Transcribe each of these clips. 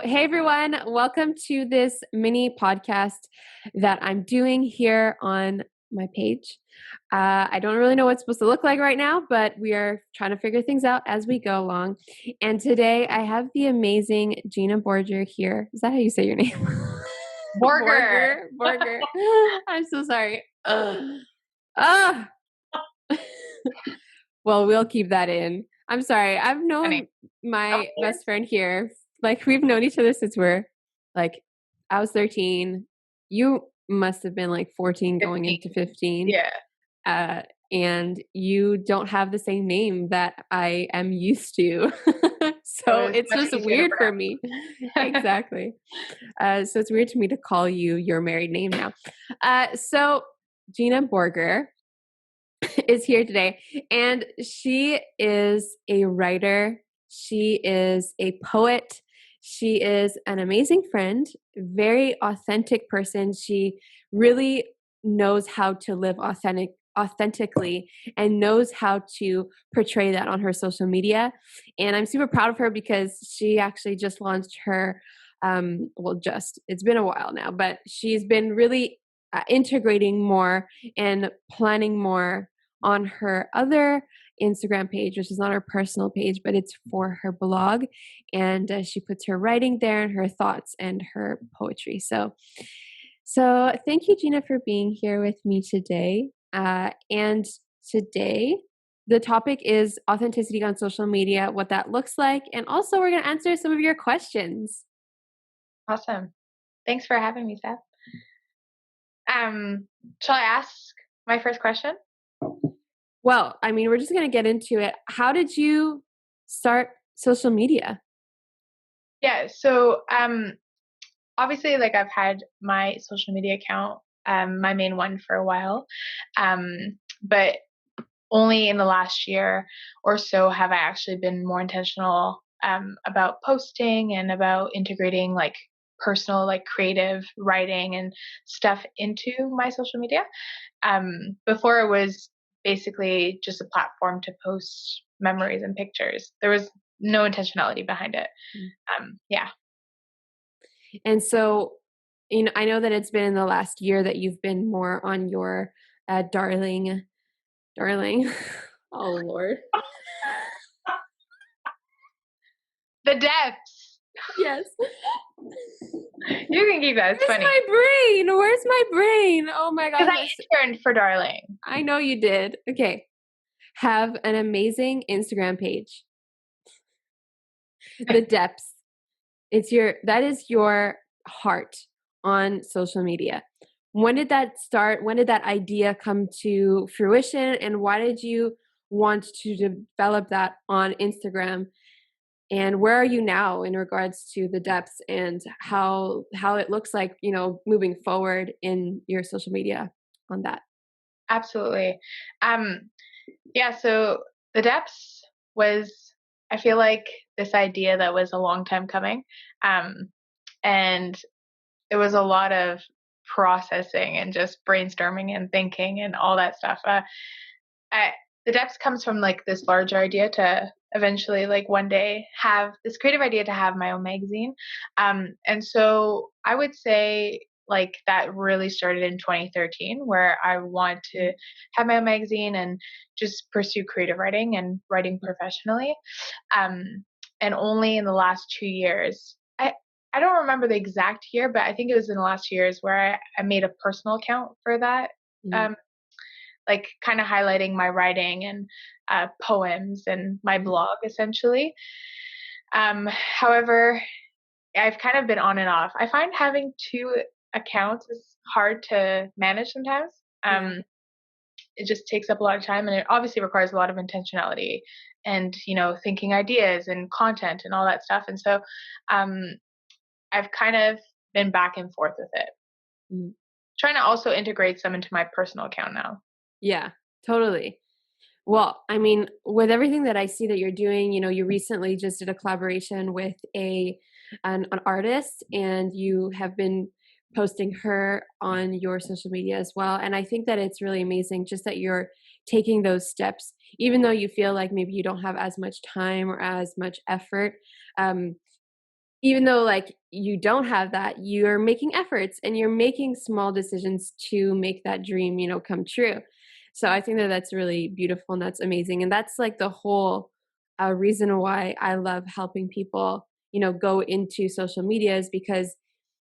Hey everyone, welcome to this mini podcast that I'm doing here on my page. I don't really know what it's supposed to look like right now, but we are trying to figure things out as we go along. And today I have the amazing Gina Borger here. Is that how you say your name? Borger. Borger. I'm so sorry. Ah. Well, we'll keep that in. I'm sorry. I've known my best friend here. Like, we've known each other since I was 13. You must have been like 14 going into 15. Yeah. And you don't have the same name that I am used to. So it's just weird for me. Exactly. So it's weird to me to call you your married name now. So Gina Borger is here today, and she is a writer. She is a poet. She is an amazing friend, very authentic person. She really knows how to live authentically and knows how to portray that on her social media. And I'm super proud of her because she actually just launched her it's been a while now, but she's been really integrating more and planning more on her other Instagram page, which is not her personal page, but it's for her blog. And she puts her writing there and her thoughts and her poetry. So thank you, Gina, for being here with me today. And today, the topic is authenticity on social media, what that looks like. And also, we're going to answer some of your questions. Awesome. Thanks for having me, Seth. Shall I ask my first question? Well, I mean, we're just going to get into it. How did you start social media? Yeah, so obviously, like, I've had my social media account, my main one, for a while, but only in the last year or so have I actually been more intentional about posting and about integrating like personal, like creative writing and stuff into my social media. Before it was basically just a platform to post memories and pictures. There was no intentionality behind it. Yeah. And so, I know that it's been in the last year that you've been more on your darling. Oh Lord. The depths. Yes. You can keep that. It's funny. Where's my brain? Oh my God. Because I interned for Darling. I know you did. Okay. Have an amazing Instagram page. The depths. That is your heart on social media. When did that start? When did that idea come to fruition? And why did you want to develop that on Instagram? And where are you now in regards to the depths and how it looks like, moving forward in your social media on that? Absolutely. Yeah, so the depths was, I feel like, this idea that was a long time coming. And it was a lot of processing and just brainstorming and thinking and all that stuff. The depths comes from like this larger idea to eventually, like, one day have this creative idea to have my own magazine. And so I would say like that really started in 2013, where I want to have my own magazine and just pursue creative writing and writing professionally. And only in the last 2 years, I don't remember the exact year, but I think it was in the last years where I made a personal account for that. Like kind of highlighting my writing and poems and my blog, essentially. However, I've kind of been on and off. I find having two accounts is hard to manage sometimes. It just takes up a lot of time, and it obviously requires a lot of intentionality and, thinking ideas and content and all that stuff. And so I've kind of been back and forth with it. Trying to also integrate some into my personal account now. Yeah, totally. Well, I mean, with everything that I see that you're doing, you recently just did a collaboration with an artist, and you have been posting her on your social media as well. And I think that it's really amazing just that you're taking those steps, even though you feel like maybe you don't have as much time or as much effort. even though like you don't have that, you're making efforts and you're making small decisions to make that dream, come true. So I think that that's really beautiful and that's amazing. And that's like the whole reason why I love helping people, go into social media is because,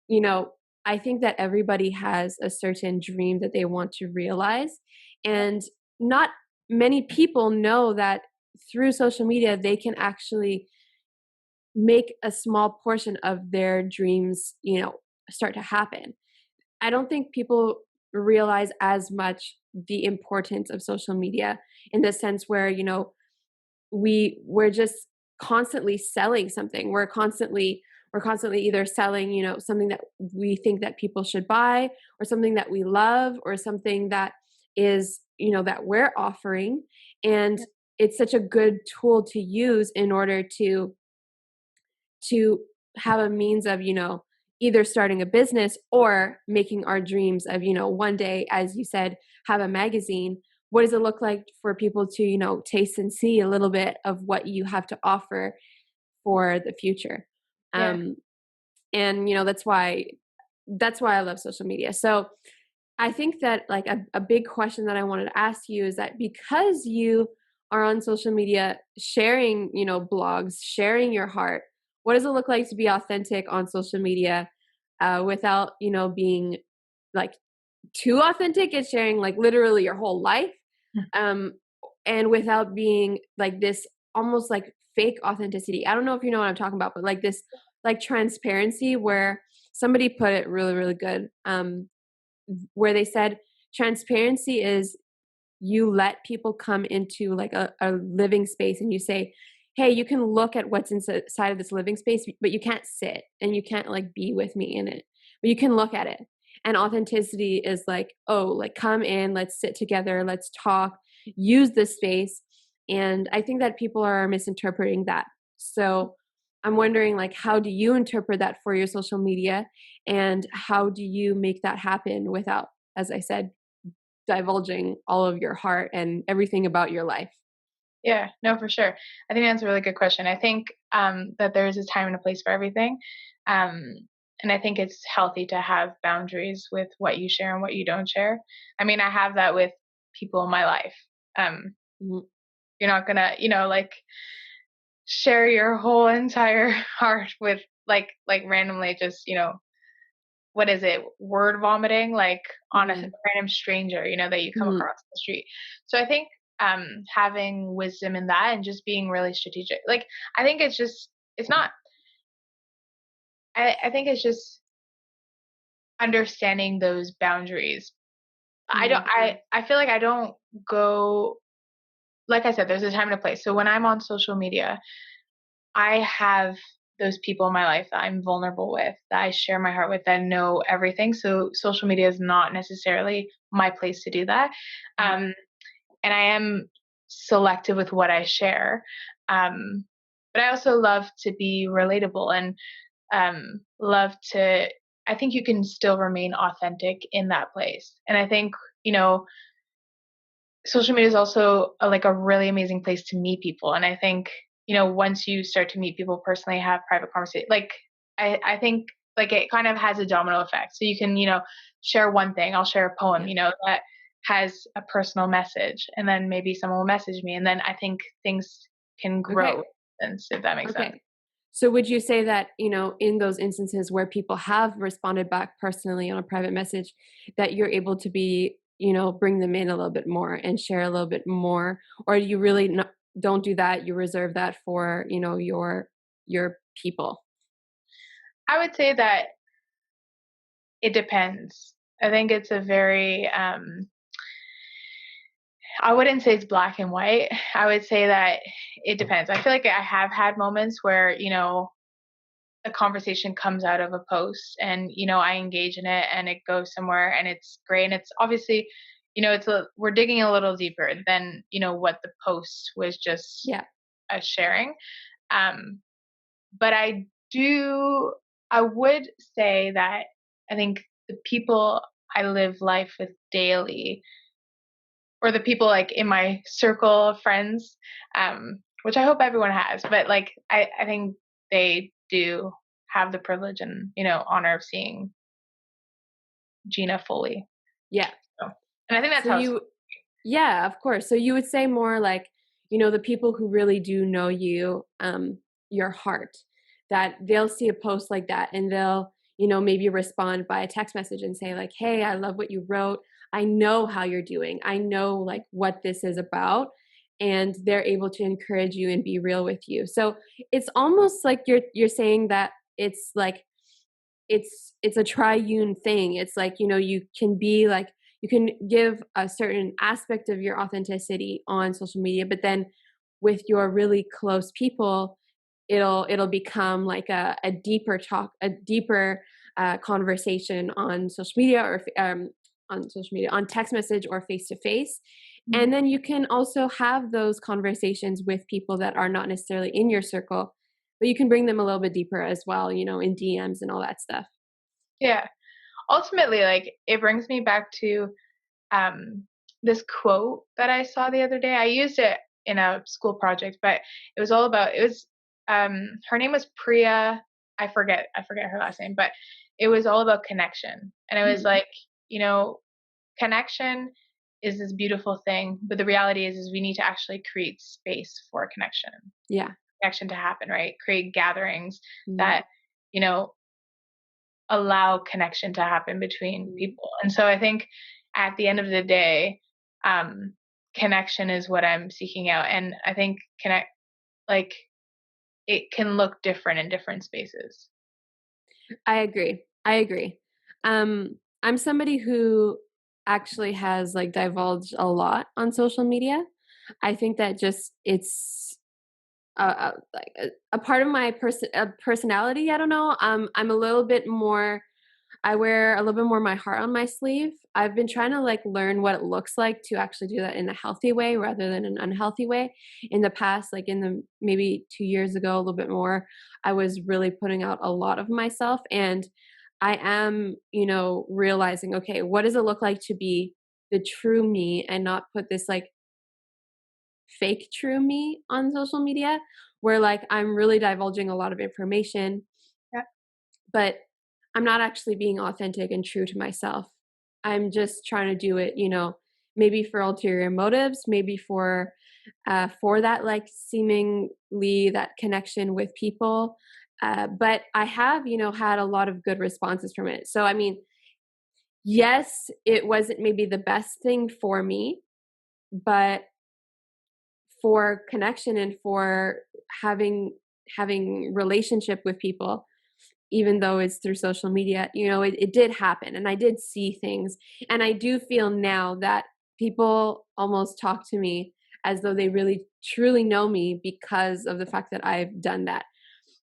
you know, I think that everybody has a certain dream that they want to realize. And not many people know that through social media, they can actually make a small portion of their dreams, start to happen. I don't think people realize as much the importance of social media in the sense where, we're just constantly selling something. We're constantly either selling, something that we think that people should buy or something that we love or something that is, that we're offering. And it's such a good tool to use in order to have a means of, either starting a business or making our dreams of, one day, as you said, have a magazine. What does it look like for people to, taste and see a little bit of what you have to offer for the future? Yeah. And, that's why I love social media. So I think that like a big question that I wanted to ask you is that because you are on social media sharing, blogs, sharing your heart, what does it look like to be authentic on social media without, being like too authentic and sharing like literally your whole life um, and without being like this almost like fake authenticity. I don't know if you know what I'm talking about, but like this like transparency where somebody put it really, really good. Where they said transparency is you let people come into like a living space and you say, hey, you can look at what's inside of this living space, but you can't sit and you can't like be with me in it, but you can look at it. And authenticity is like, oh, like come in, let's sit together, let's talk, use this space. And I think that people are misinterpreting that. So I'm wondering like, how do you interpret that for your social media? And how do you make that happen without, as I said, divulging all of your heart and everything about your life? Yeah, no, for sure. I think that's a really good question. I think that there is a time and a place for everything. Um, and I think it's healthy to have boundaries with what you share and what you don't share. I mean, I have that with people in my life. Um, Mhm. you're not gonna, like share your whole entire heart with like randomly just, what is it, word vomiting, like on a Mhm. random stranger, that you come Mhm. across the street. So I think having wisdom in that and just being really strategic. Like I think it's not I think it's just understanding those boundaries. I don't Mhm. I feel like I don't go, like I said, there's a time and a place. So when I'm on social media, I have those people in my life that I'm vulnerable with, that I share my heart with, that know everything. So social media is not necessarily my place to do that. Um, and I am selective with what I share. Um, but I also love to be relatable and love to, I think you can still remain authentic in that place. And I think, social media is also like a really amazing place to meet people. And I think, once you start to meet people personally, have private conversation, like I think like it kind of has a domino effect. So you can, share one thing. I'll share a poem, Yeah. that has a personal message, and then maybe someone will message me, and then I think things can Okay. grow. And if that makes sense. Okay. So would you say that, in those instances where people have responded back personally on a private message, that you're able to be, bring them in a little bit more and share a little bit more, or you really don't do that? You reserve that for, your people. I would say that it depends. I think it's a very I wouldn't say it's black and white. I would say that it depends. I feel like I have had moments where, a conversation comes out of a post and, I engage in it and it goes somewhere and it's great. And it's obviously, we're digging a little deeper than, what the post was just Yeah. a sharing. Um, but I would say that I think the people I live life with daily, or the people like in my circle of friends, which I hope everyone has, but like I think they do have the privilege and, honor of seeing Gina fully. Yeah. So, and I think that's so you, yeah, of course. So you would say more like, the people who really do know you, your heart, that they'll see a post like that and they'll, maybe respond by a text message and say like, hey, I love what you wrote. I know how you're doing. I know like what this is about. And they're able to encourage you and be real with you. So it's almost like you're saying that it's like it's a triune thing. It's like, you can be like, you can give a certain aspect of your authenticity on social media, but then with your really close people, it'll become like a deeper talk, a deeper conversation on social media or on social media, on text message or face to face. And then you can also have those conversations with people that are not necessarily in your circle, but you can bring them a little bit deeper as well, in DMs and all that stuff. Yeah. Ultimately, like, it brings me back to this quote that I saw the other day. I used it in a school project, but it was her name was Priya. I forget her last name, but it was all about connection. And it was like, connection is this beautiful thing, but the reality is we need to actually create space for connection. Yeah. Connection to happen, right? Create gatherings that, allow connection to happen between people. And so I think at the end of the day, connection is what I'm seeking out. And I think it can look different in different spaces. I agree. I'm somebody who actually has like divulged a lot on social media. I think that just it's like a part of my personality. I don't know. I'm a little bit more. I wear a little bit more my heart on my sleeve. I've been trying to like learn what it looks like to actually do that in a healthy way rather than an unhealthy way. In the past, like in the maybe 2 years ago, a little bit more, I was really putting out a lot of myself. And I am, realizing, okay, what does it look like to be the true me and not put this like fake true me on social media where like I'm really divulging a lot of information, but I'm not actually being authentic and true to myself. I'm just trying to do it, maybe for ulterior motives, maybe for that like seemingly that connection with people. But I have, had a lot of good responses from it. So I mean, yes, it wasn't maybe the best thing for me, but for connection and for having relationship with people, even though it's through social media, it did happen and I did see things. And I do feel now that people almost talk to me as though they really truly know me because of the fact that I've done that.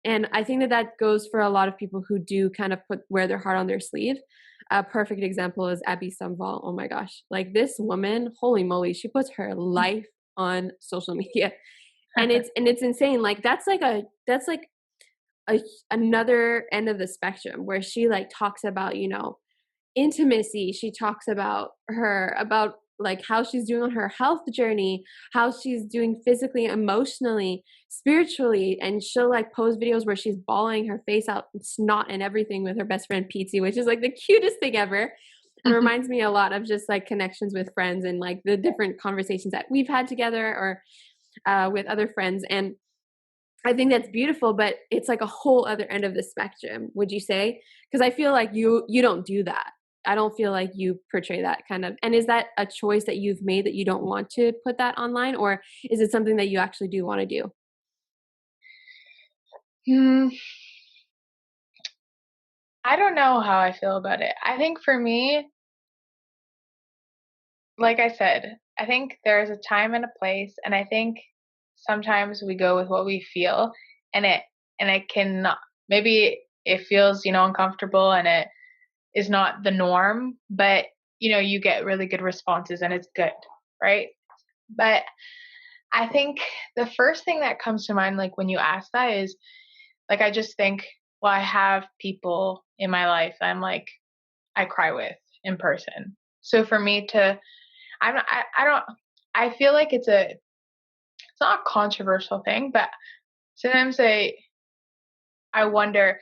And I think that that goes for a lot of people who do kind of wear their heart on their sleeve. A perfect example is Abby Sumval. Oh my gosh. Like this woman, holy moly, she puts her life on social media. And it's insane. Like that's like another end of the spectrum where she like talks about, intimacy. She talks about like how she's doing on her health journey, how she's doing physically, emotionally, spiritually. And she'll like post videos where she's bawling her face out, snot and everything with her best friend Pizzi, which is like the cutest thing ever. And reminds me a lot of just like connections with friends and like the different conversations that we've had together or with other friends. And I think that's beautiful, but it's like a whole other end of the spectrum, would you say? Because I feel like you don't do that. I don't feel like you portray that kind of. And is that a choice that you've made that you don't want to put that online, or is it something that you actually do want to do? I don't know how I feel about it. I think for me, like I said, I think there's a time and a place, and I think sometimes we go with what we feel, and it can maybe it feels uncomfortable, and it is not the norm, but you get really good responses, and it's good, right? But I think the first thing that comes to mind, like when you ask that, is like I just think, well, I have people in my life that I'm like I cry with in person. So for me to I don't I feel like it's not a controversial thing, but sometimes I wonder,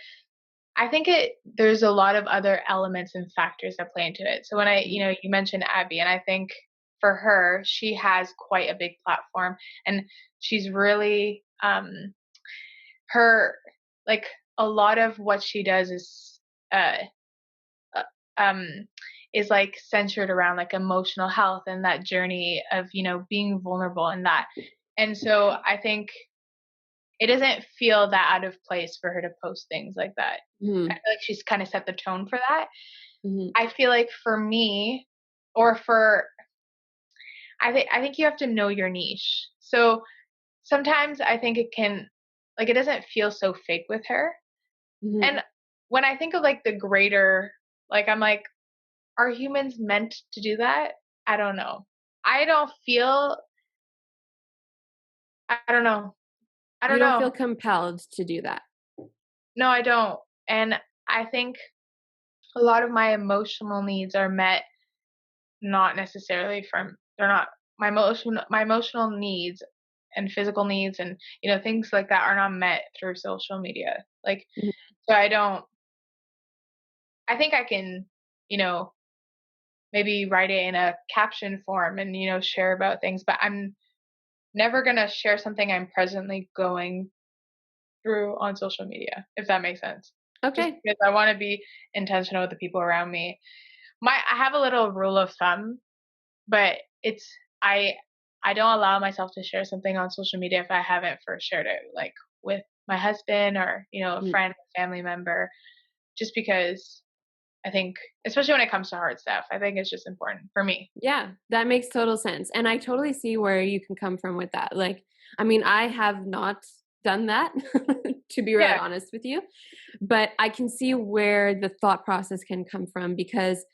I think there's a lot of other elements and factors that play into it. So when you mentioned Abby, and I think for her, she has quite a big platform, and she's really, her, like, a lot of what she does uh, uh, um, is like centered around like emotional health and that journey of, being vulnerable and that. And so I think it doesn't feel that out of place for her to post things like that. I Mhm. feel like she's kind of set the tone for that. Mhm. I feel like for me, or for I think you have to know your niche. So sometimes I think it doesn't feel so fake with her. Mhm. And when I think of like the greater, like, I'm like, are humans meant to do that? I don't know. I don't feel, I don't know. I You don't don't know. feel compelled to do that. No, I don't. And I think a lot of my emotional needs are met, not necessarily from, they're not, my emotional needs and physical needs, and things like that are not met through social media. Like, Mhm. so I think I can, you know maybe write it in a caption form and share about things, but I'm never going to share something I'm presently going through on social media, if that makes sense. Just Okay. because I want to be intentional with the people around me. I have a little rule of thumb, but it's I I don't allow myself to share something on social media if I haven't first shared it, like, with my husband, or a Mhm. friend, family member, just because I think, especially when it comes to hard stuff, I think it's just important for me. Yeah, that makes total sense, and I totally see where you can come from with that. Like, I mean, I have not done that, to be really Yeah, honest with you, but I can see where the thought process can come from because,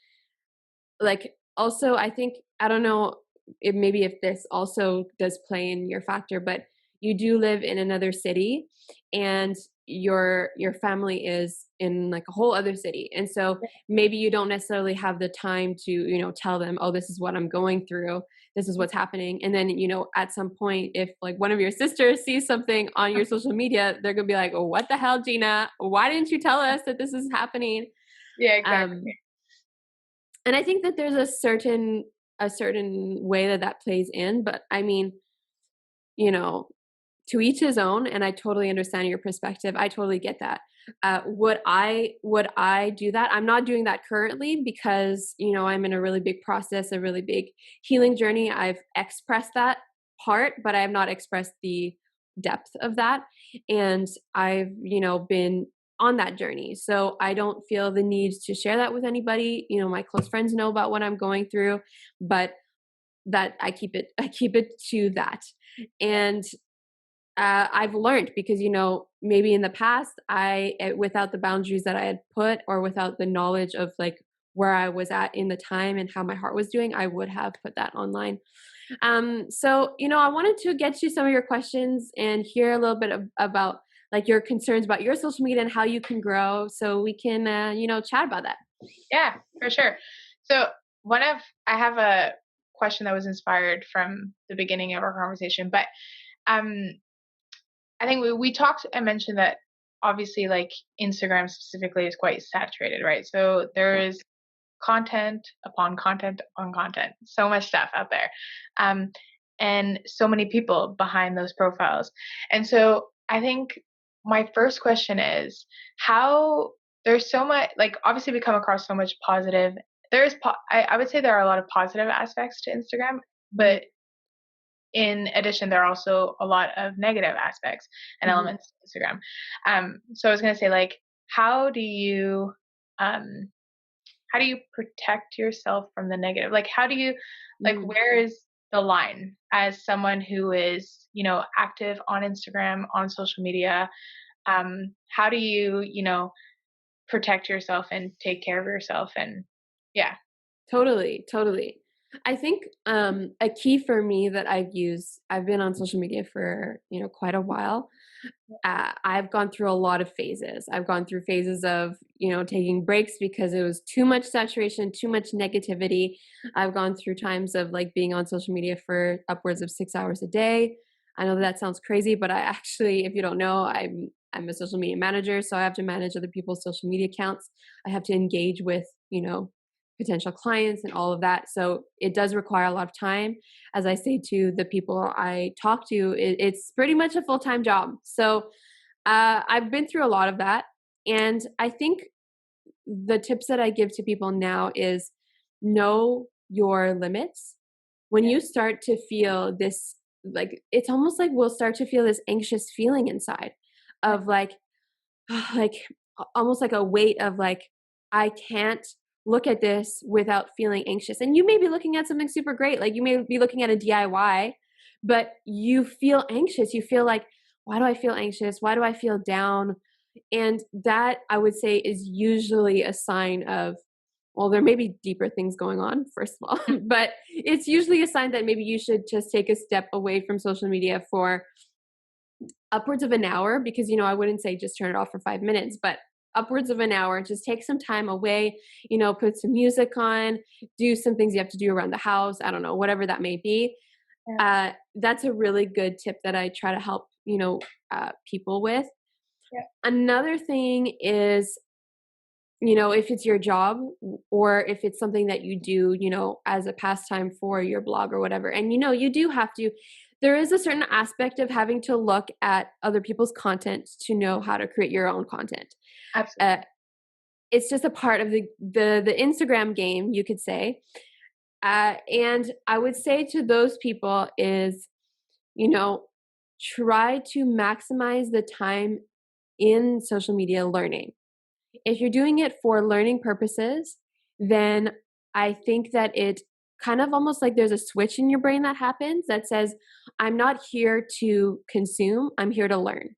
like, also, I think I don't know if maybe if this also does play in your factor, but you do live in another city, and your family is in like a whole other city, and so maybe you don't necessarily have the time to tell them, oh, this is what I'm going through, this is what's happening, and then at some point, if like one of your sisters sees something on your social media, they're gonna be like, oh, what the hell, Gina, why didn't you tell us that this is happening? yeah, exactly. um and I think that there's a certain way that that plays in, but I mean, you know, to each his own, and I totally understand your perspective. I totally get that. Would I do that? I'm not doing that currently because I'm in a really big process, a really big healing journey. I've expressed that part, but I have not expressed the depth of that, and I've been on that journey. So I don't feel the need to share that with anybody. My close friends know about what I'm going through, but that I keep it to that. And I've learned because maybe in the past without the boundaries that I had put, or without the knowledge of like where I was at in the time and how my heart was doing, I would have put that online. So I wanted to get you some of your questions and hear a little bit about like your concerns about your social media and how you can grow, so we can chat about that. Yeah, for sure. So I have a question that was inspired from the beginning of our conversation, but um, I think we talked and mentioned that obviously, like, Instagram specifically is quite saturated, right? So there Yeah. is content upon content upon content, so much stuff out there, um, and so many people behind those profiles. And so I think my first question is, how there's so much, like, obviously we come across so much positive. I would say there are a lot of positive aspects to Instagram, Mhm. but in addition, there are also a lot of negative aspects and Mhm. elements to Instagram. So I was gonna say, like, how do you um, how do you protect yourself from the negative? Like, how do you, like, Mhm. where is the line as someone who is, active on Instagram, on social media? How do you, protect yourself and take care of yourself? And yeah, Totally, totally. I think a key for me that I've been on social media for quite a while. I've gone through a lot of phases. I've gone through phases of taking breaks because it was too much saturation, too much negativity. I've gone through times of like being on social media for upwards of 6 hours a day. I know that sounds crazy, but I actually, if you don't know, I'm a social media manager, so I have to manage other people's social media accounts. I have to engage with, potential clients and all of that. So it does require a lot of time. As I say to the people I talk to, it's pretty much a full-time job. So I've been through a lot of that. And I think the tips that I give to people now is know your limits. When you start to feel this, like, it's almost like we'll start to feel this anxious feeling inside of like almost like a weight of like, I can't look at this without feeling anxious. And you may be looking at something super great. Like you may be looking at a DIY, but you feel anxious. You feel like, why do I feel anxious? Why do I feel down? And that, I would say, is usually a sign of, well, there may be deeper things going on, first of all, but it's usually a sign that maybe you should just take a step away from social media for upwards of an hour, because, I wouldn't say just turn it off for 5 minutes, but upwards of an hour. Just take some time away, put some music on, do some things you have to do around the house. I don't know, whatever that may be. Yeah. That's a really good tip that I try to help, people with. Yeah. Another thing is, if it's your job or if it's something that you do, as a pastime for your blog or whatever, and, you do have to, there is a certain aspect of having to look at other people's content to know how to create your own content. Absolutely. It's just a part of the Instagram game, you could say. And I would say to those people is, try to maximize the time in social media learning. If you're doing it for learning purposes, then I think that it kind of almost like there's a switch in your brain that happens that says, I'm not here to consume, I'm here to learn.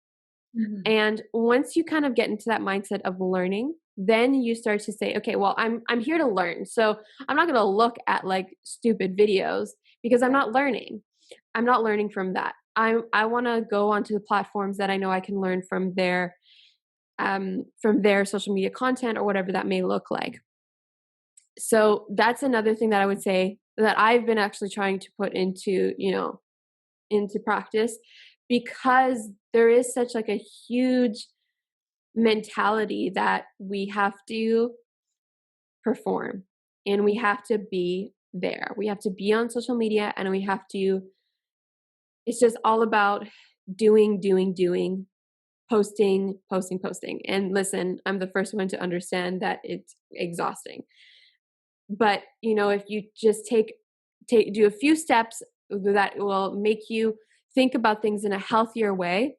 Mm-hmm. And once you kind of get into that mindset of learning, then you start to say, okay, well, I'm here to learn. So I'm not going to look at like stupid videos because I'm not learning. I'm not learning from that. I want to go onto the platforms that I know I can learn from their social media content or whatever that may look like. So that's another thing that I would say that I've been actually trying to put into, into practice, because there is such like a huge mentality that we have to perform and we have to be there. We have to be on social media and we have to, it's just all about doing, posting. And listen, I'm the first one to understand that it's exhausting. But, if you just do a few steps that will make you think about things in a healthier way,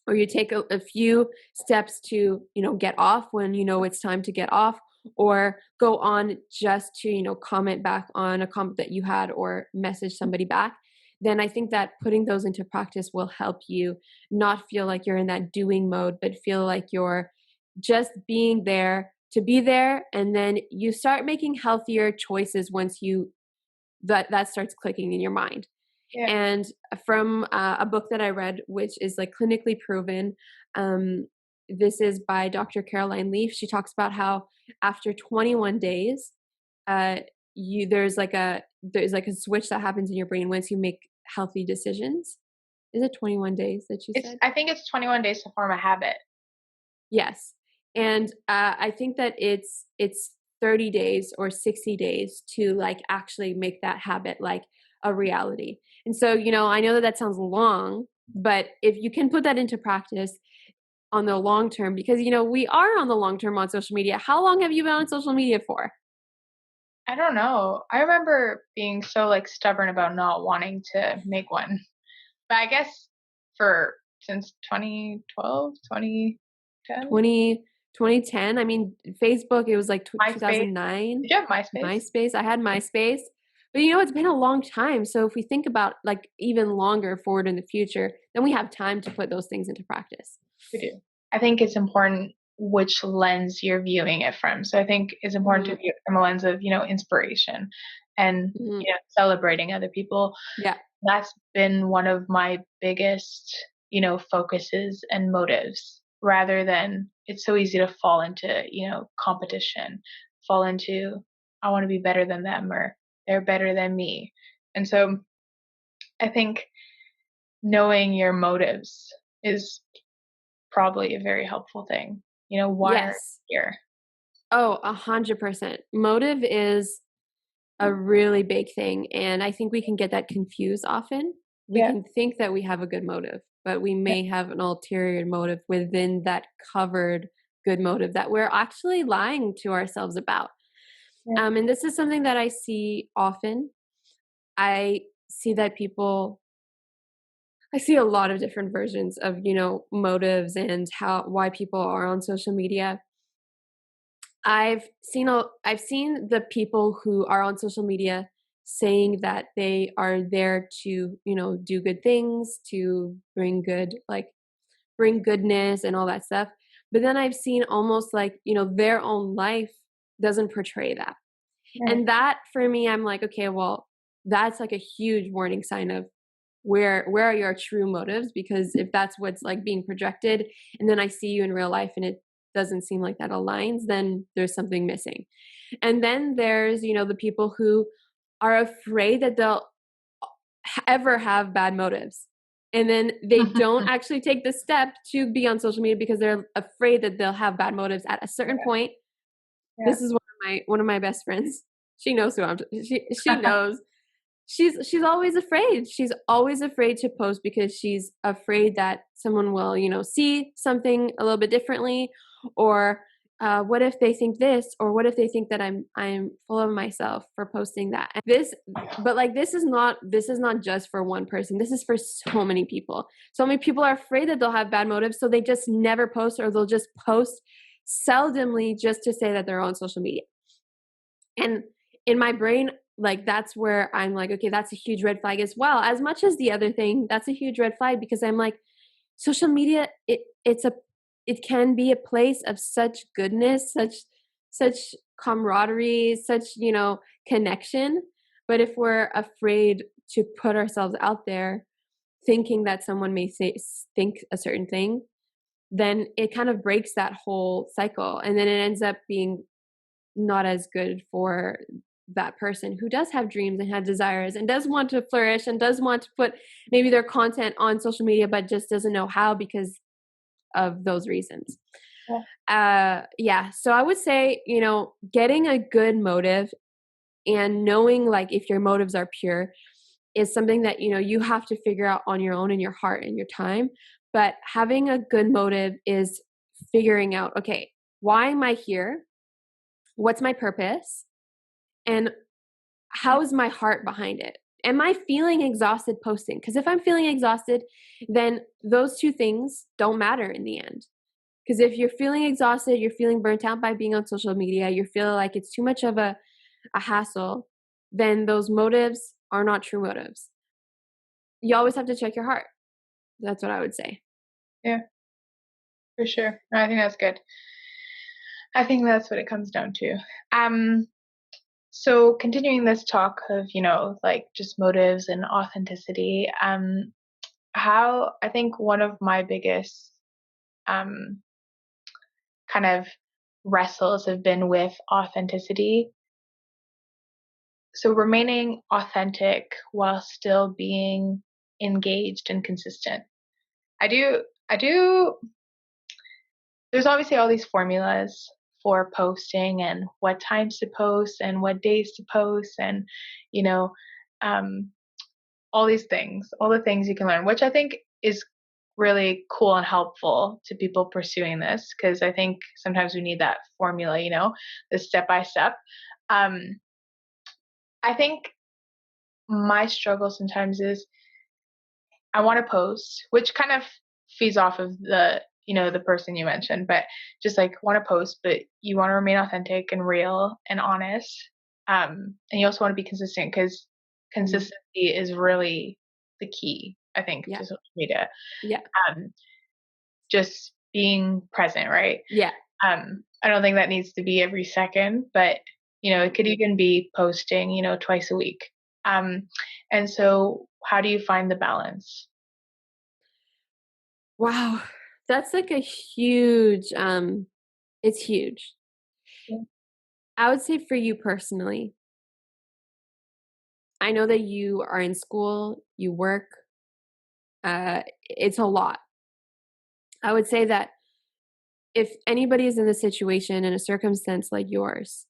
or you take a few steps to, get off when it's time to get off, or go on just to, comment back on a comment that you had or message somebody back, then I think that putting those into practice will help you not feel like you're in that doing mode, but feel like you're just being there to be there. And then you start making healthier choices once that starts clicking in your mind. Yeah. And from a book that I read, which is like clinically proven, this is by Dr. Caroline Leaf. She talks about how after 21 days, there's like a switch that happens in your brain once you make healthy decisions. Is it 21 days that she said? I think it's 21 days to form a habit. Yes. And I think that it's 30 days or 60 days to like actually make that habit like a reality. And so, I know that sounds long, but if you can put that into practice on the long term, because, we are on the long term on social media. How long have you been on social media for? I don't know. I remember being so like stubborn about not wanting to make one. But I guess since 2012, 2010? 2010. I mean, Facebook, it was like 2009. Did you have MySpace? MySpace. I had MySpace. But it's been a long time. So if we think about like even longer forward in the future, then we have time to put those things into practice. We do. I think it's important which lens you're viewing it from. So I think it's important to view it from a lens of, inspiration and, celebrating other people. Yeah. That's been one of my biggest, focuses and motives, rather than it's so easy to fall into, competition, fall into, I want to be better than them or they're better than me. And so I think knowing your motives is probably a very helpful thing. Why are Yes. you here? Oh, 100%. Motive is a really big thing. And I think we can get that confused often. We Yeah. can think that we have a good motive, but we Yeah. may have an ulterior motive within that covered good motive that we're actually lying to ourselves about. Yeah. And this is something that I see often. I see that I see a lot of different versions of, motives and why people are on social media. I've seen the people who are on social media saying that they are there to, do good things, to bring goodness and all that stuff. But then I've seen almost like, their own life doesn't portray that. Yeah. And that for me, I'm like, okay, well, that's like a huge warning sign of where are your true motives? Because if that's what's like being projected, and then I see you in real life and it doesn't seem like that aligns, then there's something missing. And then there's, the people who are afraid that they'll ever have bad motives. And then they don't actually take the step to be on social media because they're afraid that they'll have bad motives at a certain point. Yeah. This is one of my best friends. She knows who I'm she knows. She's always afraid. She's always afraid to post because she's afraid that someone will, see something a little bit differently, or what if they think this, or what if they think that I'm full of myself for posting that. And this is not just for one person. This is for so many people. So many people are afraid that they'll have bad motives, so they just never post, or they'll just post seldomly just to say that they're on social media. And in my brain, like that's where I'm like, okay, that's a huge red flag as well. As much as the other thing, that's a huge red flag because I'm like, social media, it can be a place of such goodness, such camaraderie, such, connection. But if we're afraid to put ourselves out there thinking that someone may think a certain thing, then it kind of breaks that whole cycle. And then it ends up being not as good for that person who does have dreams and have desires and does want to flourish and does want to put maybe their content on social media, but just doesn't know how because of those reasons. Yeah. So I would say, getting a good motive and knowing like if your motives are pure is something that, you have to figure out on your own in your heart and your time. But having a good motive is figuring out, okay, why am I here? What's my purpose? And how is my heart behind it? Am I feeling exhausted posting? Because if I'm feeling exhausted, then those two things don't matter in the end. Because if you're feeling exhausted, you're feeling burnt out by being on social media, you're feeling like it's too much of a hassle, then those motives are not true motives. You always have to check your heart. That's what I would say. Yeah, for sure. No, I think that's good. I think that's what it comes down to. So continuing this talk of, like just motives and authenticity, how I think one of my biggest um kind of wrestles have been with authenticity. So remaining authentic while still being engaged and consistent. I do there's obviously all these formulas for posting and what times to post and what days to post and you know um, all the things you can learn, which I think is really cool and helpful to people pursuing this because I think sometimes we need that formula, the step by step. I think my struggle sometimes is I want to post, which kind of feeds off of the person you mentioned, but just like want to post, but you want to remain authentic and real and honest. And you also want to be consistent because consistency is really the key, I think, Yeah. to social media. Yeah. Just being present, right? Yeah. I don't think that needs to be every second, but it could even be posting, twice a week. And so how do you find the balance? Wow. That's like a huge, it's huge. Yeah. I would say for you personally, I know that you are in school, you work, it's a lot. I would say that if anybody is in a situation, in a circumstance like yours,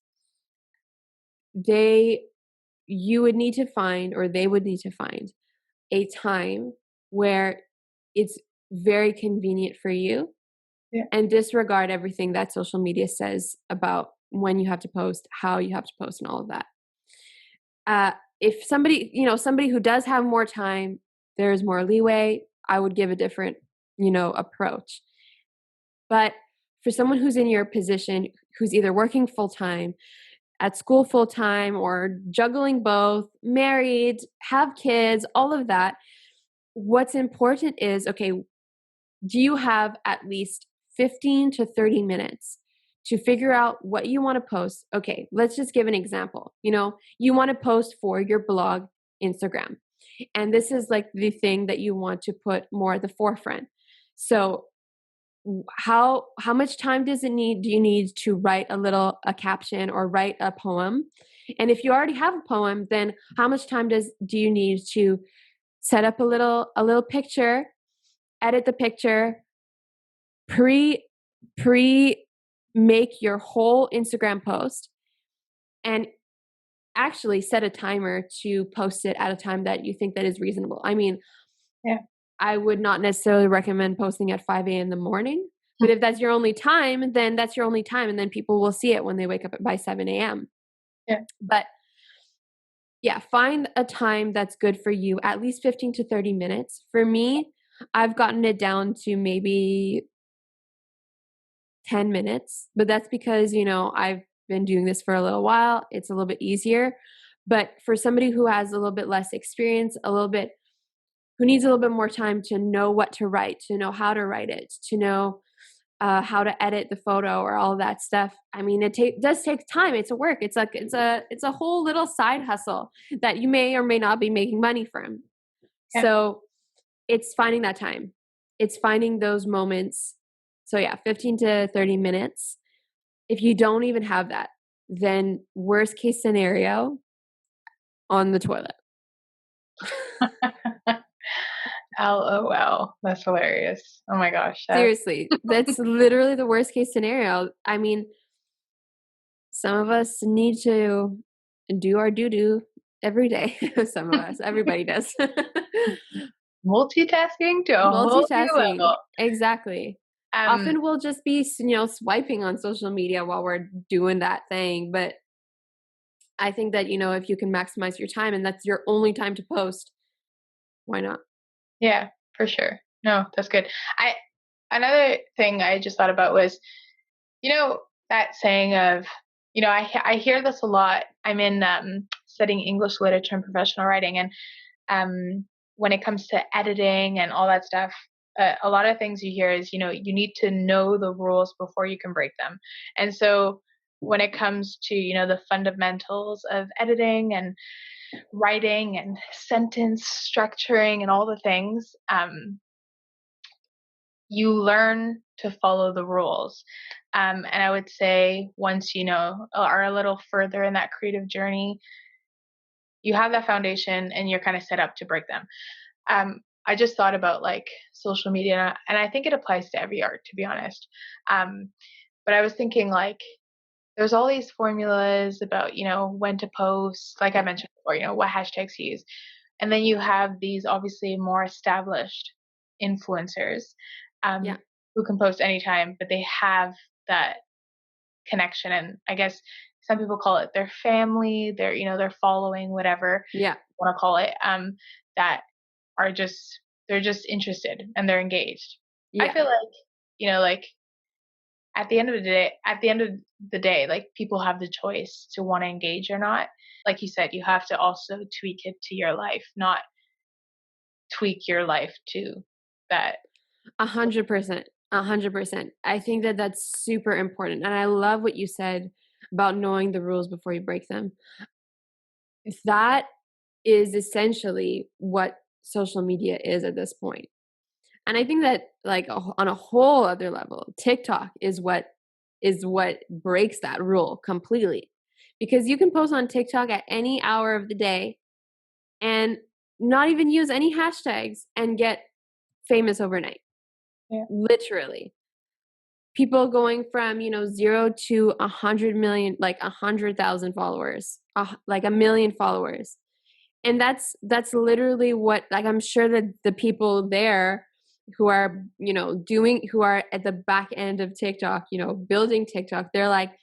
you would need to find, or they would need to find, a time where it's very convenient for you, Yeah. and disregard everything that social media says about when you have to post, how you have to post, and all of that. If somebody, somebody who does have more time, there's more leeway, I would give a different, approach. But for someone who's in your position, who's either working full time, at school full time, or juggling both, married, have kids, all of that, what's important is, okay, do you have at least 15 to 30 minutes to figure out what you want to post? Okay, let's just give an example. You want to post for your blog, Instagram, and this is like the thing that you want to put more at the forefront. So how much time do you need to write a caption or write a poem? And if you already have a poem, then how much time do you need to set up a little picture, edit the picture, pre make your whole Instagram post, and actually set a timer to post it at a time that you think that is reasonable. I mean, Yeah. I would not necessarily recommend posting at 5 a.m. in the morning, but if that's your only time, then that's your only time, and then people will see it when they wake up by 7 a.m. Yeah. But yeah, find a time that's good for you, at least 15 to 30 minutes. For me, I've gotten it down to maybe 10 minutes, but that's because, I've been doing this for a little while. It's a little bit easier. But for somebody who has a little bit less experience, who needs a little bit more time to know what to write, to know how to write it, to know how to edit the photo or all that stuff. I mean, it does take time. It's a work. It's a whole little side hustle that you may or may not be making money from. Yeah. So it's finding that time. It's finding those moments. So yeah, 15 to 30 minutes. If you don't even have that, then worst case scenario, on the toilet. LOL. That's hilarious. Oh my gosh. Seriously, that's literally the worst case scenario. I mean, some of us need to do our doo-doo every day. Some of us, everybody does. Multitasking to a whole new Multitasking, level. exactly. Often we'll just be, swiping on social media while we're doing that thing. But I think that, if you can maximize your time and that's your only time to post, why not? Yeah, for sure. No, that's good. Another thing I just thought about was, that saying of, I hear this a lot. I'm in studying English literature and professional writing, and when it comes to editing and all that stuff, a lot of things you hear is, you need to know the rules before you can break them. And so when it comes to, the fundamentals of editing and writing and sentence structuring and all the things, you learn to follow the rules. And I would say once are a little further in that creative journey, you have that foundation and you're kind of set up to break them. I just thought about like social media, and I think it applies to every art, to be honest. But I was thinking like there's all these formulas about, when to post, like I mentioned before, what hashtags to use. And then you have these obviously more established influencers Yeah. who can post anytime, but they have that connection. And I guess some people call it their family, their following, whatever Yeah. you want to call it, that are they're just interested and they're engaged. Yeah. I feel like, at the end of the day, like people have the choice to want to engage or not. Like you said, you have to also tweak it to your life, not tweak your life to that. 100%. 100%. I think that that's super important. And I love what you said about knowing the rules before you break them. That is essentially what social media is at this point. And I think that like on a whole other level, TikTok is what breaks that rule completely. Because you can post on TikTok at any hour of the day and not even use any hashtags and get famous overnight. Yeah. Literally. People going from, 0 to 100 million, like 100,000 followers, like a million followers. And that's literally what, like, I'm sure that the people there who are, who are at the back end of TikTok, building TikTok, they're like,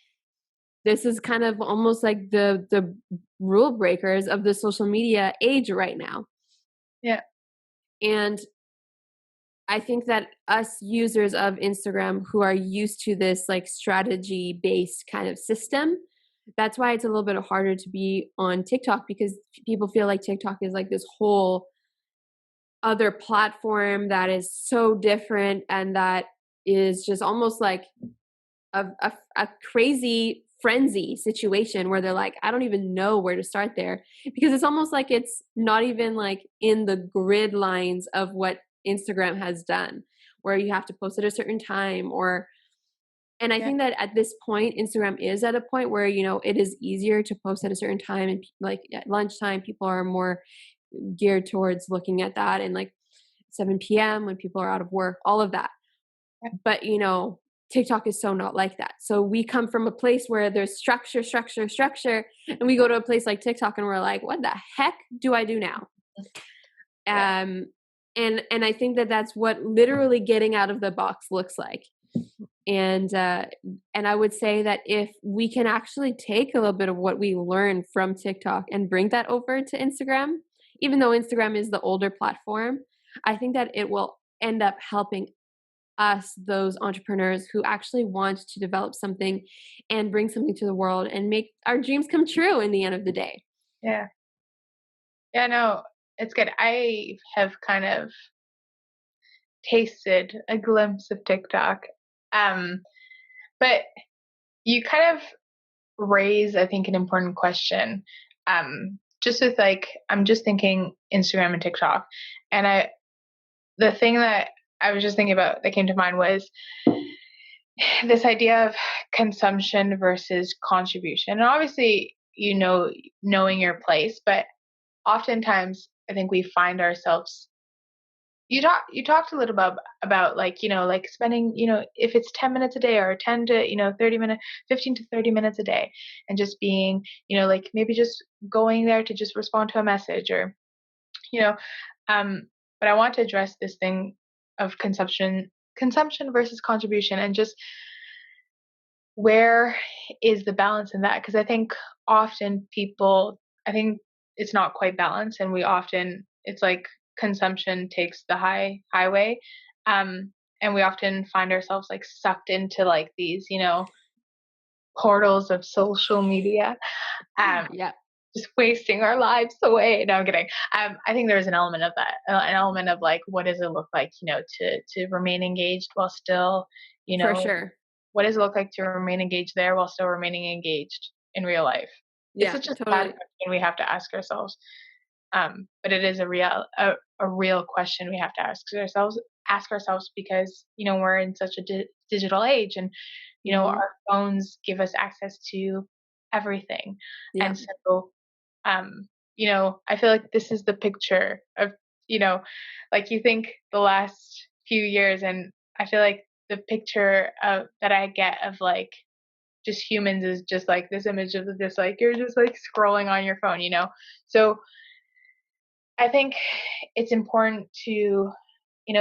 this is kind of almost like the rule breakers of the social media age right now. Yeah. And I think that us users of Instagram who are used to this like strategy based kind of system, that's why it's a little bit harder to be on TikTok, because people feel like TikTok is like this whole other platform that is so different, and that is just almost like a crazy frenzy situation where they're like, I don't even know where to start there, because it's almost like it's not even like in the grid lines of what Instagram has done, where you have to post at a certain time, and I think that at this point, Instagram is at a point where, it is easier to post at a certain time, and like at lunchtime, people are more geared towards looking at that, and like 7 p.m. when people are out of work, all of that. But, TikTok is so not like that. So we come from a place where there's structure, and we go to a place like TikTok and we're like, what the heck do I do now? And I think that that's what literally getting out of the box looks like. And I would say that if we can actually take a little bit of what we learn from TikTok and bring that over to Instagram, even though Instagram is the older platform, I think that it will end up helping us, those entrepreneurs who actually want to develop something and bring something to the world and make our dreams come true in the end of the day. Yeah. Yeah, no, it's good. I have kind of tasted a glimpse of TikTok. But you kind of raise, I think, an important question. Just with like, I'm just thinking Instagram and TikTok. And the thing that I was just thinking about that came to mind was this idea of consumption versus contribution. And obviously, knowing your place, but oftentimes I think we find ourselves, you talked a little about like, like spending, if it's 10 minutes a day, or 10 to 30 minutes, 15 to 30 minutes a day, and just being, like maybe just going there to just respond to a message, or you know but I want to address this thing of consumption versus contribution, and just where is the balance in that? Because I think often I think it's not quite balanced, and it's like consumption takes the highway, and we often find ourselves like sucked into like these, portals of social media, Yeah, just wasting our lives away. No, I'm kidding. I think there's an element of that, an element of like, what does it look like, to remain engaged while still, for sure. what does it look like to remain engaged there while still remaining engaged in real life? It's Yeah, such a sad totally. question we have to ask ourselves. But it is a real question we have to ask ourselves, because, we're in such a digital age, and, our phones give us access to everything. Yeah. And so, I feel like this is the picture of, like, you think the last few years, and I feel like the picture that I get of like just humans is just like this image of just like, you're just like scrolling on your phone, so I think it's important to,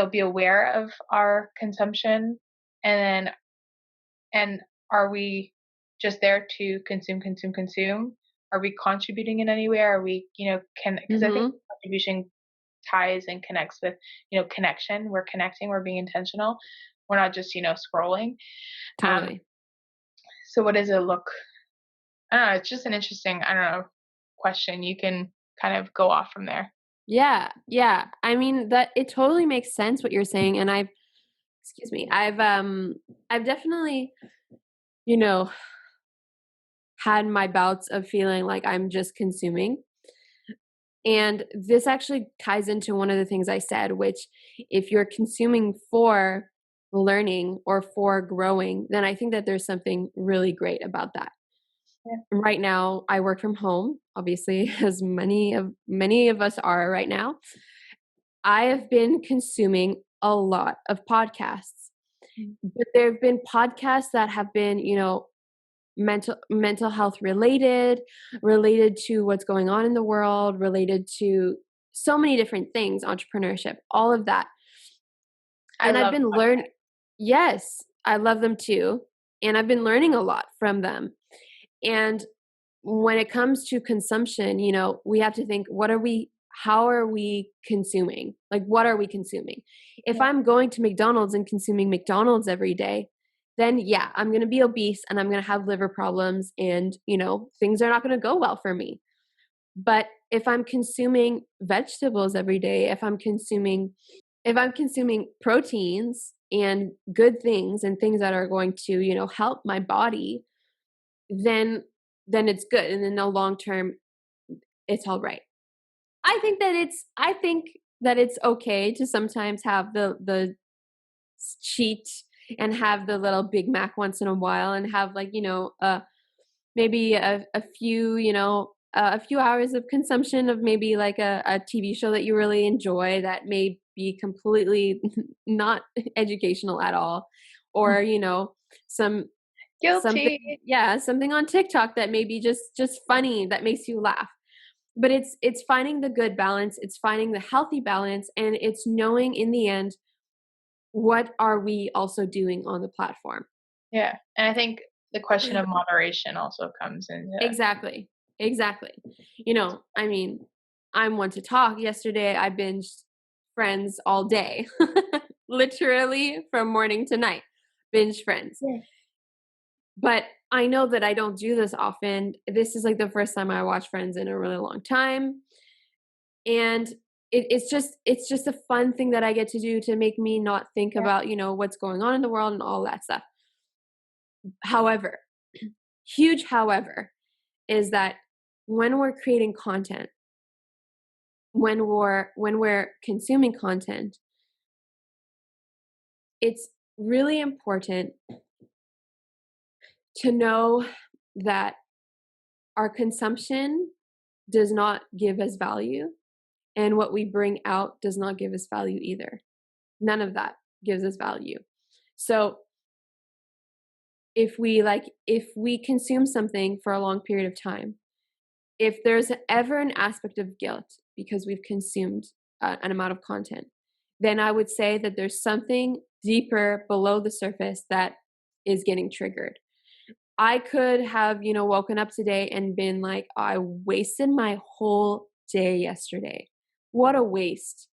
be aware of our consumption, and and are we just there to consume? Are we contributing in any way? Are we, because I think contribution ties and connects with, connection. We're connecting, we're being intentional. We're not just, scrolling. Totally. So what does it look? I don't know. It's just an interesting, I don't know, question. You can kind of go off from there. Yeah. I mean, that it totally makes sense what you're saying, and I've definitely, had my bouts of feeling like I'm just consuming. And this actually ties into one of the things I said, which if you're consuming for learning or for growing, then I think that there's something really great about that. Yeah. Right now, I work from home, obviously, as many of us are right now. I have been consuming a lot of podcasts, but there have been podcasts that have been, mental health related to what's going on in the world, related to so many different things, entrepreneurship, all of that. And I've been learning. Yes, I love them too. And I've been learning a lot from them. And when it comes to consumption, we have to think, how are we consuming? Like, what are we consuming? If I'm going to McDonald's and consuming McDonald's every day, then yeah, I'm going to be obese and I'm going to have liver problems and, things are not going to go well for me. But if I'm consuming vegetables every day, if I'm consuming proteins and good things and things that are going to, help my body, then it's good. And in the long term, it's all right. I think that it's okay to sometimes have the cheat and have the little Big Mac once in a while and have maybe a few, a few hours of consumption of maybe like a TV show that you really enjoy that may be completely not educational at all, or some guilty. something on TikTok that may be just funny that makes you laugh. But it's finding the good balance, it's finding the healthy balance, and it's knowing in the end, what are we also doing on the platform? Yeah. And I think the question of moderation also comes in. Exactly. I'm one to talk. Yesterday I binged Friends all day. Literally from morning to night. Binge Friends. Yeah. But I know that I don't do this often. This is like the first time I watch Friends in a really long time. And it's just a fun thing that I get to do to make me not think about, what's going on in the world and all that stuff. However, huge however, is that when we're creating content, when we're consuming content, it's really important to know that our consumption does not give us value, and what we bring out does not give us value either. None of that gives us value. So if we consume something for a long period of time, if there's ever an aspect of guilt because we've consumed an amount of content, then I would say that there's something deeper below the surface that is getting triggered. I could have, woken up today and been like, I wasted my whole day yesterday. What a waste.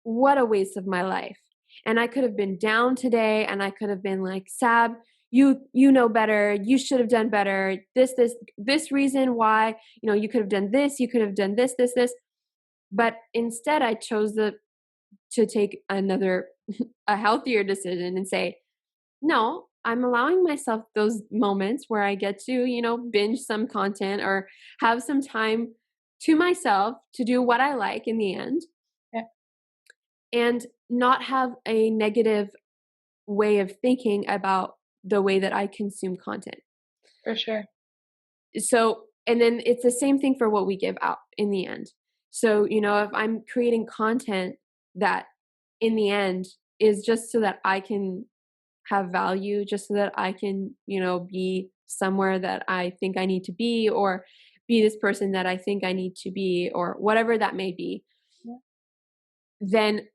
What a waste of my life. And I could have been down today and I could have been like, Sab, you know better. You should have done better. This reason why, you could have done this. You could have done this. But instead I chose to take a healthier decision and say, no, I'm allowing myself those moments where I get to, binge some content or have some time to myself to do what I like in the end. Yeah. And not have a negative way of thinking about the way that I consume content. For sure. So, and then it's the same thing for what we give out in the end. So, if I'm creating content that in the end is just so that I can have value, just so that I can, be somewhere that I think I need to be, or be this person that I think I need to be, or whatever that may be, then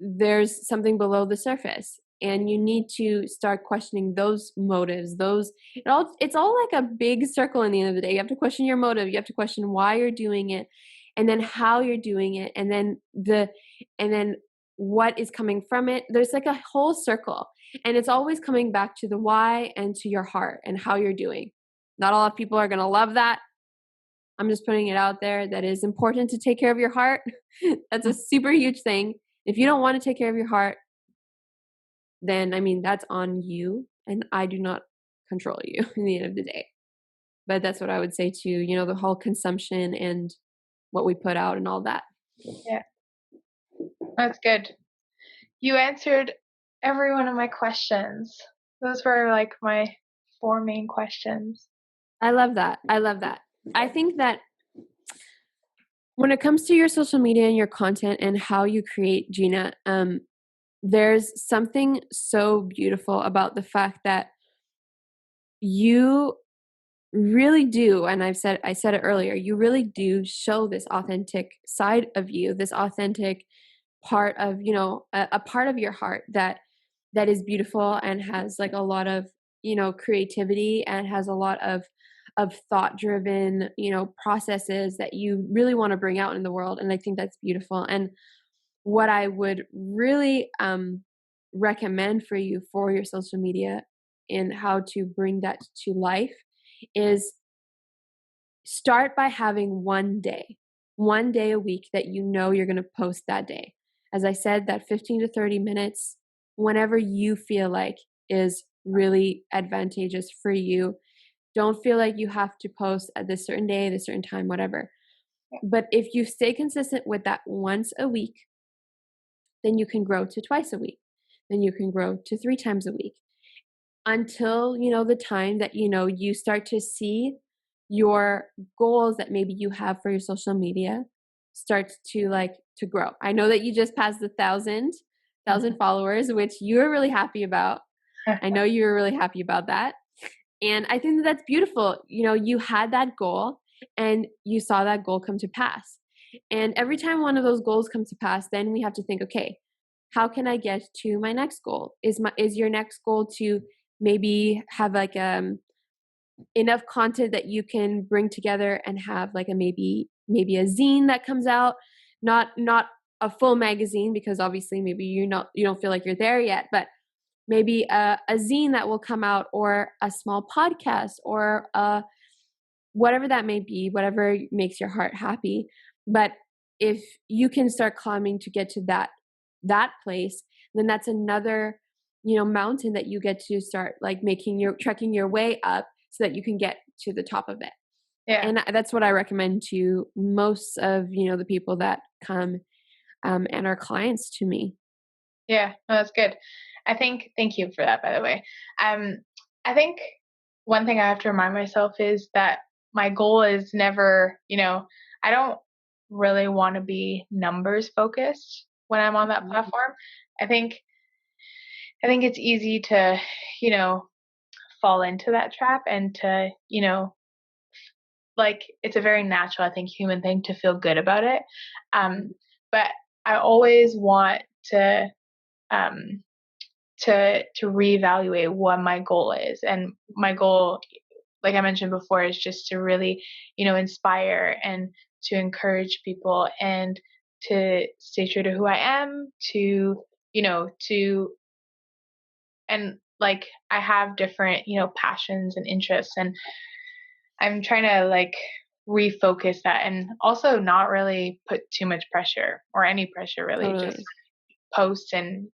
there's something below the surface. And you need to start questioning those motives. It's all like a big circle in the end of the day. You have to question your motive. You have to question why you're doing it, and then how you're doing it, and then what is coming from it. There's like a whole circle, and it's always coming back to the why and to your heart and how you're doing. Not a lot of people are going to love that. I'm just putting it out there that it is important to take care of your heart. That's a super huge thing. If you don't want to take care of your heart, then that's on you, and I do not control you in the end of the day. But that's what I would say to, the whole consumption and what we put out and all that. Yeah. That's good. You answered every one of my questions. Those were like my 4 main questions. I love that. I think that when it comes to your social media and your content and how you create, Gina, there's something so beautiful about the fact that you really do, and I said it earlier, you really do show this authentic side of you, this authentic part of, a part of your heart that is beautiful and has like a lot of, creativity, and has a lot of thought driven, processes that you really want to bring out in the world. And I think that's beautiful. And what I would really recommend for you for your social media and how to bring that to life is start by having one day a week that you're going to post that day. As I said, that 15 to 30 minutes, whenever you feel like is really advantageous for you. Don't feel like you have to post at this certain day, this certain time, whatever. But if you stay consistent with that once a week, then you can grow to twice a week. Then you can grow to 3 times a week until, the time that, you start to see your goals that maybe you have for your social media start to grow. I know that you just passed the 1,000 followers, which you're really happy about. I know you were really happy about that. And I think that that's beautiful. You had that goal and you saw that goal come to pass. And every time one of those goals comes to pass, then we have to think, okay, how can I get to my next goal? Is your next goal to maybe have like enough content that you can bring together and have like maybe a zine that comes out, not a full magazine, because obviously maybe you don't feel like you're there yet, but maybe a zine that will come out, or a small podcast, or whatever that may be, whatever makes your heart happy. But if you can start climbing to get to that place, then that's another mountain that you get to start like trekking your way up so that you can get to the top of it. Yeah. And that's what I recommend to most of the people that come and are clients to me. Yeah, no, that's good. Thank you for that, by the way. I think one thing I have to remind myself is that my goal is never, I don't really want to be numbers focused when I'm on that platform. I think it's easy to, fall into that trap, and to, like, it's a very natural, I think, human thing to feel good about it. But I always want to um, reevaluate what my goal is. And my goal, like I mentioned before, is just to really, inspire and to encourage people, and to stay true to who I am, and like, I have different, passions and interests, and I'm trying to like refocus that, and also not really put too much pressure, or any pressure really. Totally. Just post, and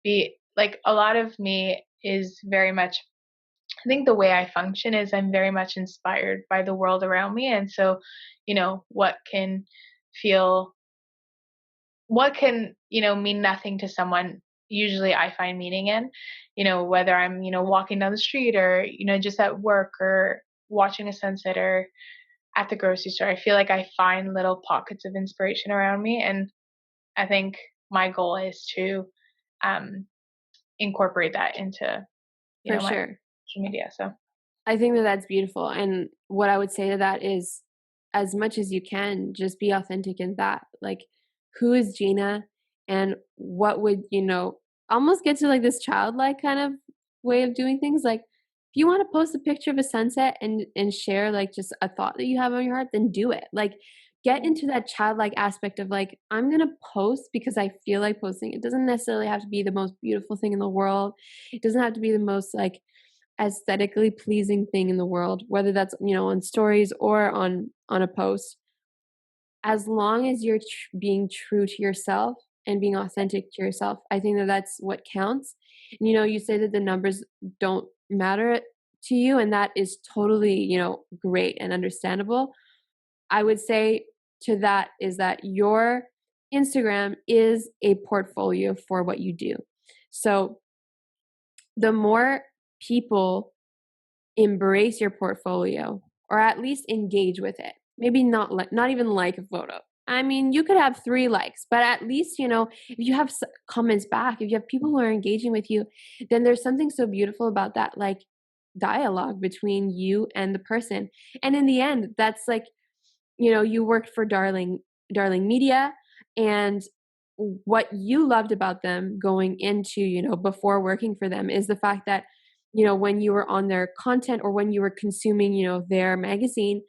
be like, a lot of me is very much, I think the way I function is I'm very much inspired by the world around me. And so, what can feel, mean nothing to someone, usually I find meaning in, whether I'm, walking down the street, or, just at work, or watching a sunset, or at the grocery store. I feel like I find little pockets of inspiration around me. And I think my goal is to um, incorporate that into, For my sure. social media. So I think that that's beautiful. And what I would say to that is, as much as you can, just be authentic in that. Like, who is Gina, and what would, almost get to like this childlike kind of way of doing things. Like, if you want to post a picture of a sunset and share like just a thought that you have on your heart, then do it. Like, get into that childlike aspect of like, I'm going to post because I feel like posting. It doesn't necessarily have to be the most beautiful thing in the world. It doesn't have to be the most like aesthetically pleasing thing in the world, whether that's on stories or on a post. As long as you're being true to yourself and being authentic to yourself, I think that that's what counts. And you say that the numbers don't matter to you, and that is totally great and understandable. I would say to that is that your Instagram is a portfolio for what you do. So the more people embrace your portfolio, or at least engage with it, maybe not even like a photo, I mean, you could have 3 likes, but at least, if you have comments back, if you have people who are engaging with you, then there's something so beautiful about that, like, dialogue between you and the person. And in the end, that's like, you worked for Darling Media, and what you loved about them going into, before working for them is the fact that, when you were on their content or when you were consuming, their magazine,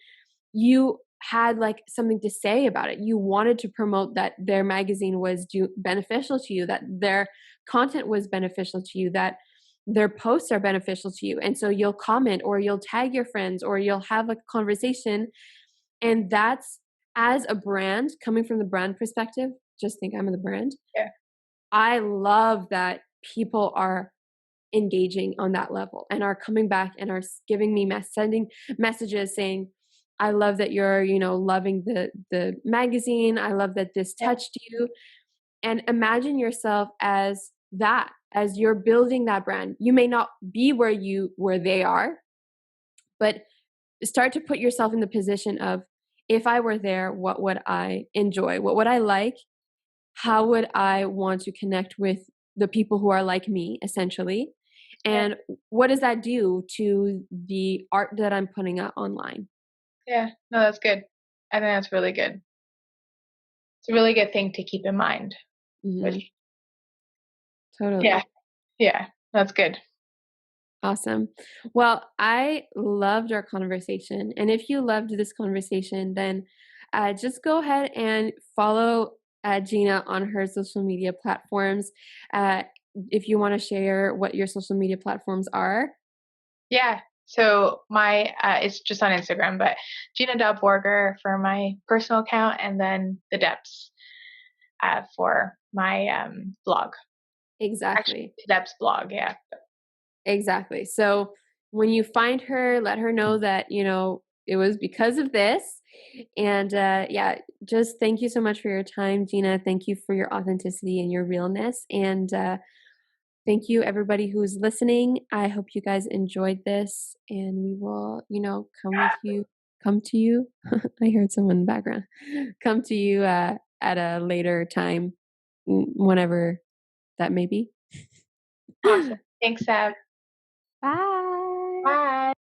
you had like something to say about it. You wanted to promote that their magazine was beneficial to you, that their content was beneficial to you, that their posts are beneficial to you. And so you'll comment or you'll tag your friends or you'll have a conversation. And that's, as a brand, coming from the brand perspective, just think I'm the brand. Yeah. I love that people are engaging on that level and are coming back and are giving me sending messages saying, I love that you're, loving the magazine. I love that this touched you. And imagine yourself as that, as you're building that brand. You may not be where they are, but start to put yourself in the position of, if I were there, what would I enjoy? What would I like? How would I want to connect with the people who are like me, essentially? And what does that do to the art that I'm putting out online? Yeah, no, that's good. I think that's really good. It's a really good thing to keep in mind. Mm-hmm. Totally. Yeah, that's good. Awesome. Well, I loved our conversation. And if you loved this conversation, then just go ahead and follow Gina on her social media platforms. If you want to share what your social media platforms are. Yeah. So my it's just on Instagram, but Gina Borger for my personal account, and then the Depths for my blog. Exactly. Actually, the Depths blog, yeah. Exactly. So when you find her, let her know that, it was because of this. And just thank you so much for your time, Gina. Thank you for your authenticity and your realness. And thank you, everybody who's listening. I hope you guys enjoyed this, and we will, come to you. I heard someone in the background. Come to you at a later time, whenever that may be. Awesome. Thanks, Sab. Bye. Bye.